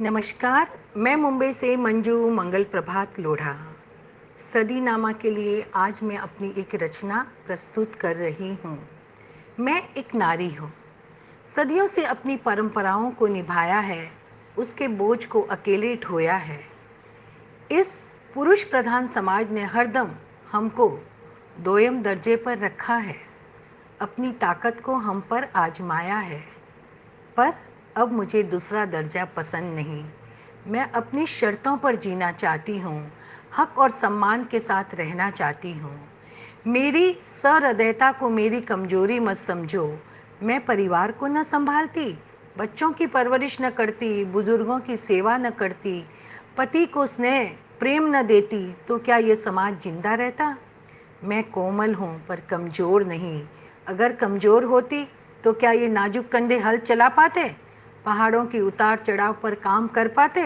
नमस्कार। मैं मुंबई से मंजू मंगल प्रभात लोढ़ा सदीनामा के लिए आज मैं अपनी एक रचना प्रस्तुत कर रही हूँ। मैं एक नारी हूँ, सदियों से अपनी परंपराओं को निभाया है, उसके बोझ को अकेले ढोया है। इस पुरुष प्रधान समाज ने हरदम हमको दोयम दर्जे पर रखा है, अपनी ताकत को हम पर आजमाया है। पर अब मुझे दूसरा दर्जा पसंद नहीं। मैं अपनी शर्तों पर जीना चाहती हूँ, हक और सम्मान के साथ रहना चाहती हूँ। मेरी सहृदयता को मेरी कमजोरी मत समझो। मैं परिवार को न संभालती, बच्चों की परवरिश न करती, बुजुर्गों की सेवा न करती, पति को स्नेह प्रेम न देती, तो क्या ये समाज जिंदा रहता? मैं कोमल हूँ पर कमज़ोर नहीं। अगर कमज़ोर होती तो क्या ये नाजुक कंधे हल चला पाते? पहाड़ों की उतार चढ़ाव पर काम कर पाते?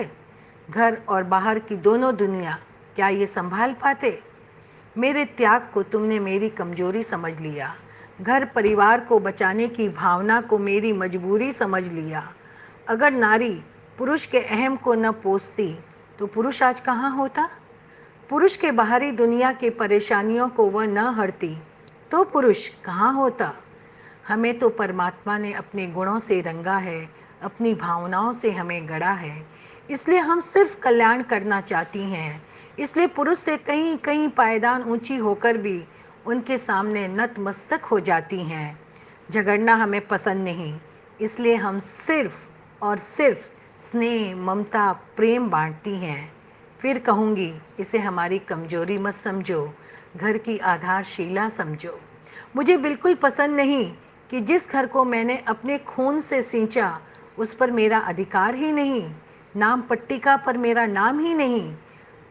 घर और बाहर की दोनों दुनिया क्या ये संभाल पाते? मेरे त्याग को तुमने मेरी कमज़ोरी समझ लिया, घर परिवार को बचाने की भावना को मेरी मजबूरी समझ लिया। अगर नारी पुरुष के अहम को न पोसती तो पुरुष आज कहाँ होता? पुरुष के बाहरी दुनिया के परेशानियों को वह न हरती तो पुरुष कहाँ होता? हमें तो परमात्मा ने अपने गुणों से रंगा है, अपनी भावनाओं से हमें गढ़ा है, इसलिए हम सिर्फ कल्याण करना चाहती हैं। इसलिए पुरुष से कहीं कहीं पायदान ऊंची होकर भी उनके सामने नतमस्तक हो जाती हैं। झगड़ना हमें पसंद नहीं, इसलिए हम सिर्फ और सिर्फ स्नेह ममता प्रेम बांटती हैं। फिर कहूँगी, इसे हमारी कमजोरी मत समझो, घर की आधारशिला समझो। मुझे बिल्कुल पसंद नहीं कि जिस घर को मैंने अपने खून से सींचा उस पर मेरा अधिकार ही नहीं, नाम पट्टिका पर मेरा नाम ही नहीं।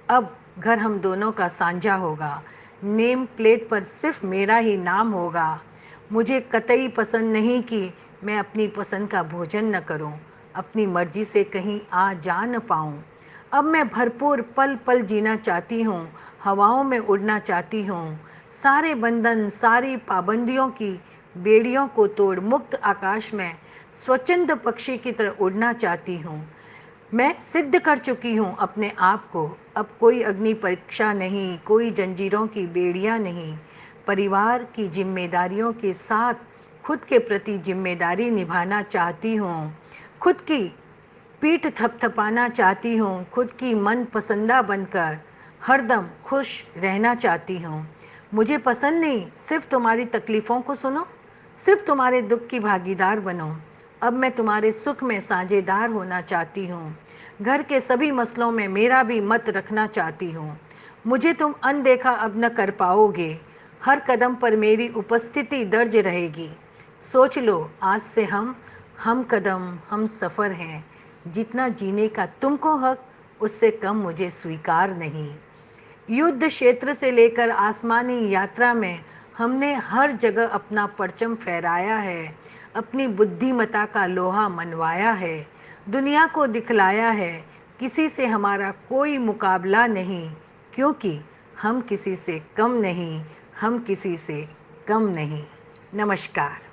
अब घर हम दोनों का साझा होगा, नेम प्लेट पर सिर्फ मेरा ही नाम होगा। मुझे कतई पसंद नहीं कि मैं अपनी पसंद का भोजन न करूं, अपनी मर्जी से कहीं आ जा न पाऊं। अब मैं भरपूर पल पल जीना चाहती हूँ, हवाओं में उड़ना चाहती हूँ। सारे बंधन सारी पाबंदियों की बेड़ियों को तोड़ मुक्त आकाश में स्वच्छंद पक्षी की तरह उड़ना चाहती हूँ। मैं सिद्ध कर चुकी हूँ अपने आप को, अब कोई अग्नि परीक्षा नहीं, कोई जंजीरों की बेड़ियाँ नहीं। परिवार की जिम्मेदारियों के साथ खुद के प्रति जिम्मेदारी निभाना चाहती हूँ। खुद की पीठ थपथपाना चाहती हूँ, खुद की मन पसंदा बनकर हरदम खुश रहना चाहती हूँ। मुझे पसंद नहीं सिर्फ तुम्हारी तकलीफ़ों को सुनो, सिर्फ तुम्हारे दुख की भागीदार बनो। अब मैं तुम्हारे सुख में साझेदार होना चाहती हूँ, घर के सभी मसलों में मेरा भी मत रखना चाहती हूँ। मुझे तुम अनदेखा अब न कर पाओगे, हर कदम पर मेरी उपस्थिति दर्ज रहेगी। सोच लो, आज से हम कदम हम सफ़र हैं। जितना जीने का तुमको हक, उससे कम मुझे स्वीकार नहीं। युद्ध क्षेत्र से लेकर आसमानी यात्रा में हमने हर जगह अपना परचम फहराया है, अपनी बुद्धिमता का लोहा मनवाया है, दुनिया को दिखलाया है। किसी से हमारा कोई मुकाबला नहीं, क्योंकि हम किसी से कम नहीं, हम किसी से कम नहीं। नमस्कार।